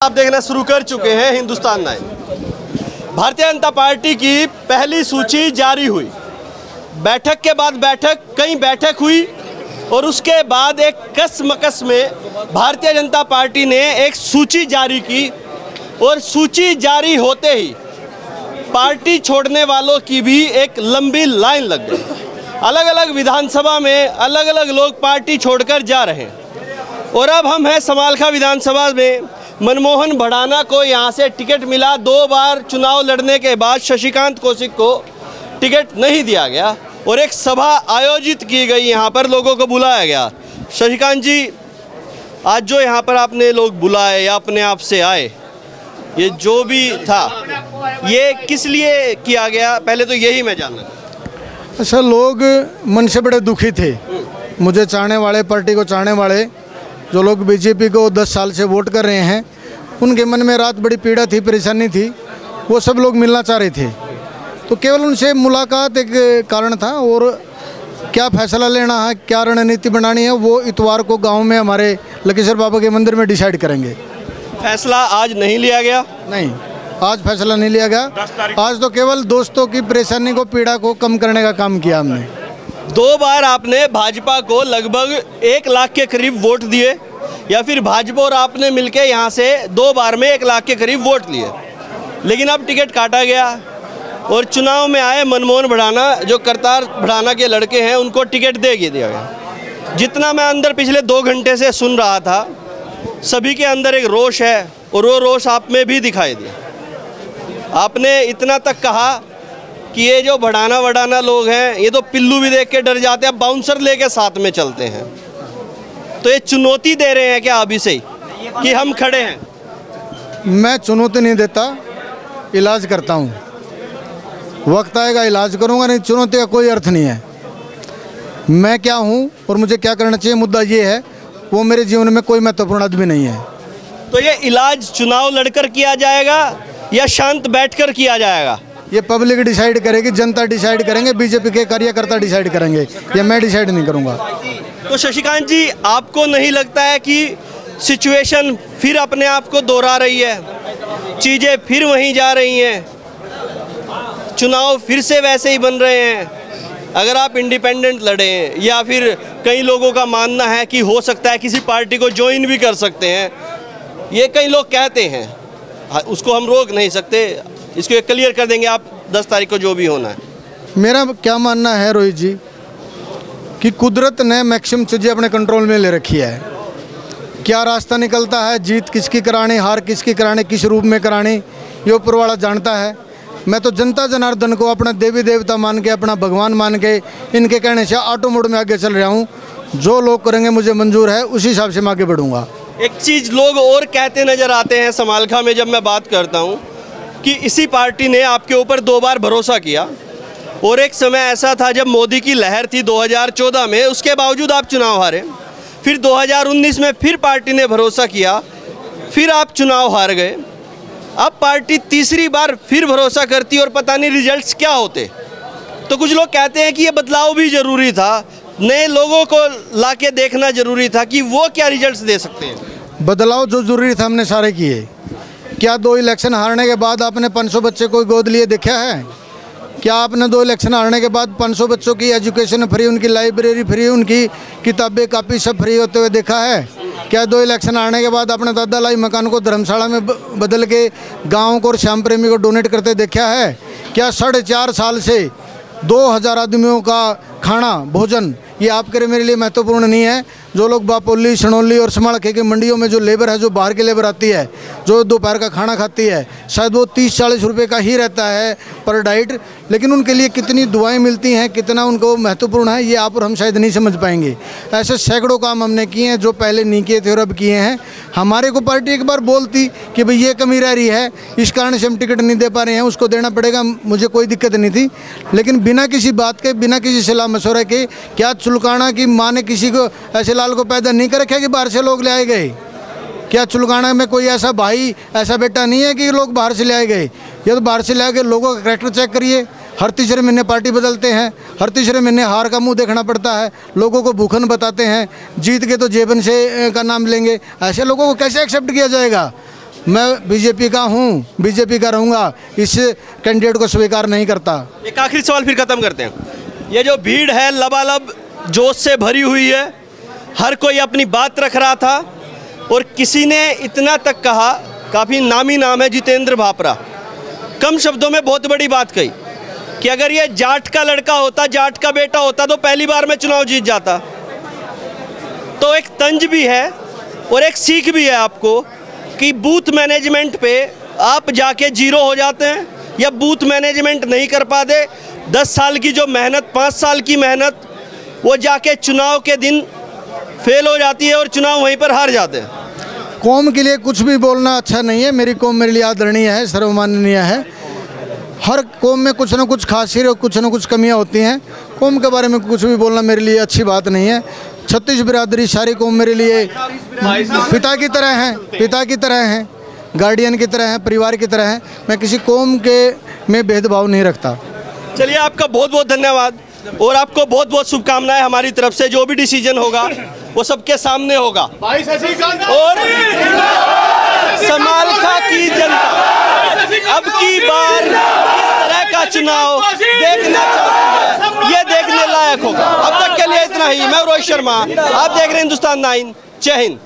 आप देखना शुरू कर चुके हैं हिंदुस्तान 9। भारतीय जनता पार्टी की पहली सूची जारी हुई। बैठक के बाद बैठक, कई बैठक हुई और उसके बाद एक कसमकस में भारतीय जनता पार्टी ने एक सूची जारी की और सूची जारी होते ही पार्टी छोड़ने वालों की भी एक लंबी लाइन लग गई। अलग अलग विधानसभा में अलग अलग लोग पार्टी छोड़कर जा रहे हैं और अब हम हैं समालखा विधानसभा में। मनमोहन भड़ाना को यहाँ से टिकट मिला। 2 बार चुनाव लड़ने के बाद शशिकांत कौशिक को टिकट नहीं दिया गया और एक सभा आयोजित की गई, यहाँ पर लोगों को बुलाया गया। शशिकांत जी, आज जो यहाँ पर आपने लोग बुलाए या अपने आप से आए, ये जो भी था, ये किस लिए किया गया? पहले तो यही मैं जानना चाहता। अच्छा, लोग मन से बड़े दुखी थे। मुझे चाहने वाले, पार्टी को चाहने वाले जो लोग बीजेपी को 10 साल से वोट कर रहे हैं, उनके मन में रात बड़ी पीड़ा थी, परेशानी थी। वो सब लोग मिलना चाह रहे थे, तो केवल उनसे मुलाकात एक कारण था। और क्या फैसला लेना है, क्या रणनीति बनानी है, वो इतवार को गांव में हमारे लकेश्वर बाबा के मंदिर में डिसाइड करेंगे। फैसला आज नहीं लिया गया? नहीं, आज फैसला नहीं लिया गया। आज तो केवल दोस्तों की परेशानी को, पीड़ा को कम करने का काम किया हमने। 2 बार आपने भाजपा को लगभग 1 लाख के करीब वोट दिए, या फिर भाजपा और आपने मिलके यहाँ से 2 बार में 1 लाख के करीब वोट लिए, लेकिन अब टिकट काटा गया और चुनाव में आए मनमोहन भड़ाना, जो करतार भड़ाना के लड़के हैं, उनको टिकट दे दिया गया। जितना मैं अंदर पिछले 2 घंटे से सुन रहा था, सभी के अंदर एक रोष है और वो रोष आप में भी दिखाई दिया। आपने इतना तक कहा कि ये जो भड़ाना लोग हैं, ये तो पिल्लू भी देख के डर जाते हैं, बाउंसर लेके साथ में चलते हैं। तो ये चुनौती दे रहे हैं क्या अभी से ही कि हम खड़े हैं? मैं चुनौती नहीं देता, इलाज करता हूँ। वक्त आएगा इलाज करूँगा, नहीं चुनौती का कोई अर्थ नहीं है। मैं क्या हूँ और मुझे क्या करना चाहिए, मुद्दा ये है, वो मेरे जीवन में कोई महत्वपूर्ण आदमी नहीं है। तो ये इलाज चुनाव लड़कर किया जाएगा या शांत बैठकर किया जाएगा? ये पब्लिक डिसाइड करेगी, जनता डिसाइड करेंगे, बीजेपी के कार्यकर्ता डिसाइड करेंगे, या मैं डिसाइड नहीं करूँगा। तो शशिकांत जी, आपको नहीं लगता है कि सिचुएशन फिर अपने आप को दोहरा रही है, चीज़ें फिर वहीं जा रही हैं, चुनाव फिर से वैसे ही बन रहे हैं? अगर आप इंडिपेंडेंट लड़ें, या फिर कई लोगों का मानना है कि हो सकता है किसी पार्टी को ज्वाइन भी कर सकते हैं, ये कई लोग कहते हैं, उसको हम रोक नहीं सकते, इसको क्लियर कर देंगे आप 10 तारीख को जो भी होना है। मेरा क्या मानना है रोहित जी, कि कुदरत ने मैक्सिमम चीज़ें अपने कंट्रोल में ले रखी है। क्या रास्ता निकलता है, जीत किसकी करानी, हार किसकी करानी, किस रूप में करानी, ये ऊपर वाला जानता है। मैं तो जनता जनार्दन को अपना देवी देवता मान के, अपना भगवान मान के, इनके कहने से ऑटो मोड में आगे चल रहा हूँ। जो लोग करेंगे मुझे मंजूर है, उसी हिसाब से मैं आगे बढ़ूँगा। एक चीज़ लोग और कहते नज़र आते हैं समालखा में, जब मैं बात करता हूँ, कि इसी पार्टी ने आपके ऊपर 2 बार भरोसा किया और एक समय ऐसा था जब मोदी की लहर थी 2014 में, उसके बावजूद आप चुनाव हारे। फिर 2019 में फिर पार्टी ने भरोसा किया, फिर आप चुनाव हार गए। अब पार्टी तीसरी बार फिर भरोसा करती और पता नहीं रिजल्ट्स क्या होते। तो कुछ लोग कहते हैं कि ये बदलाव भी ज़रूरी था, नए लोगों को लाके देखना ज़रूरी था कि वो क्या रिजल्ट्स दे सकते हैं। बदलाव जो ज़रूरी था हमने सारे किए। क्या 2 इलेक्शन हारने के बाद आपने 500 बच्चे कोई गोद लिए देखा है? क्या आपने 2 इलेक्शन हारने के बाद 500 बच्चों की एजुकेशन फ्री, उनकी लाइब्रेरी फ्री, उनकी किताबें कापी सब फ्री होते हुए देखा है? क्या 2 इलेक्शन हारने के बाद अपने दादा लाई मकान को धर्मशाला में बदल के गाँव को और श्याम प्रेमी को डोनेट करते देखा है? क्या 4.5 साल से 2000 आदमियों का खाना, भोजन, ये आपके मेरे लिए महत्वपूर्ण नहीं है? जो लोग बापोली, सनौली और समालखे की मंडियों में जो लेबर है, जो बाहर की लेबर आती है, जो दोपहर का खाना खाती है, शायद वो 30-40 रुपये का ही रहता है पर डाइट, लेकिन उनके लिए कितनी दुआएं मिलती हैं, कितना उनको महत्वपूर्ण है, ये आप और हम शायद नहीं समझ पाएंगे। ऐसे सैकड़ों काम हमने किए हैं जो पहले नहीं किए थे और अब किए हैं। हमारे को पार्टी एक बार बोलती कि भाई ये कमी रह रही है, इस कारण से हम टिकट नहीं दे पा रहे हैं, उसको देना पड़ेगा, मुझे कोई दिक्कत नहीं थी। लेकिन बिना किसी बात के, बिना किसी सलाह मशवरे के, क्या चुलकाना की माँ ने किसी को ऐसे लाल को पैदा नहीं कर रखा कि बाहर से लोग ले आए गए? क्या चुलकाना में कोई ऐसा भाई, ऐसा बेटा नहीं है कि लोग बाहर से ले आए गए? ये तो बाहर से ले आए गए। लोगों का कैरेक्टर चेक करिए, हर तीसरे महीने पार्टी बदलते हैं, हर तीसरे महीने हार का मुंह देखना पड़ता है, लोगों को भूखन बताते हैं, जीत के तो जेबन से का नाम लेंगे। ऐसे लोगों को कैसे एक्सेप्ट किया जाएगा? मैं बीजेपी का हूँ, बीजेपी का रहूँगा, इस कैंडिडेट को स्वीकार नहीं करता। एक आखिरी सवाल फिर ख़त्म करते हैं। ये जो भीड़ है लबालब जोश से भरी हुई है, हर कोई अपनी बात रख रहा था और किसी ने इतना तक कहा, काफ़ी नामी नाम है जितेंद्र भापरा, कम शब्दों में बहुत बड़ी बात कही कि अगर ये जाट का लड़का होता, जाट का बेटा होता तो पहली बार में चुनाव जीत जाता। तो एक तंज भी है और एक सीख भी है आपको कि बूथ मैनेजमेंट पे आप जाके जीरो हो जाते हैं या बूथ मैनेजमेंट नहीं कर पाते, 10 साल की जो मेहनत, 5 साल की मेहनत, वो जाके चुनाव के दिन फेल हो जाती है और चुनाव वहीं पर हार जाते हैं। कौम के लिए कुछ भी बोलना अच्छा नहीं है। मेरी कौम मेरे लिए आदरणीय है, सर्वमाननीय है। हर कौम में कुछ ना कुछ खासियत और कुछ ना कुछ कमियां होती हैं। कौम के बारे में कुछ भी बोलना मेरे लिए अच्छी बात नहीं है। 36 बिरादरी, सारी कौम मेरे लिए पिता की तरह हैं, पिता की तरह हैं, गार्डियन की तरह हैं, परिवार की तरह हैं। मैं किसी कौम के में भेदभाव नहीं रखता। चलिए, आपका बहुत बहुत धन्यवाद और आपको बहुत बहुत शुभकामनाएं हमारी तरफ से। जो भी डिसीजन होगा वो सबके सामने होगा और समालखा की जनता अब की बार इस तरह का चुनाव देखना चाहती है, ये देखने लायक होगा। अब तक के लिए इतना ही। मैं रोहित शर्मा, आप देख रहे हैं हिंदुस्तान 9। जय हिंद।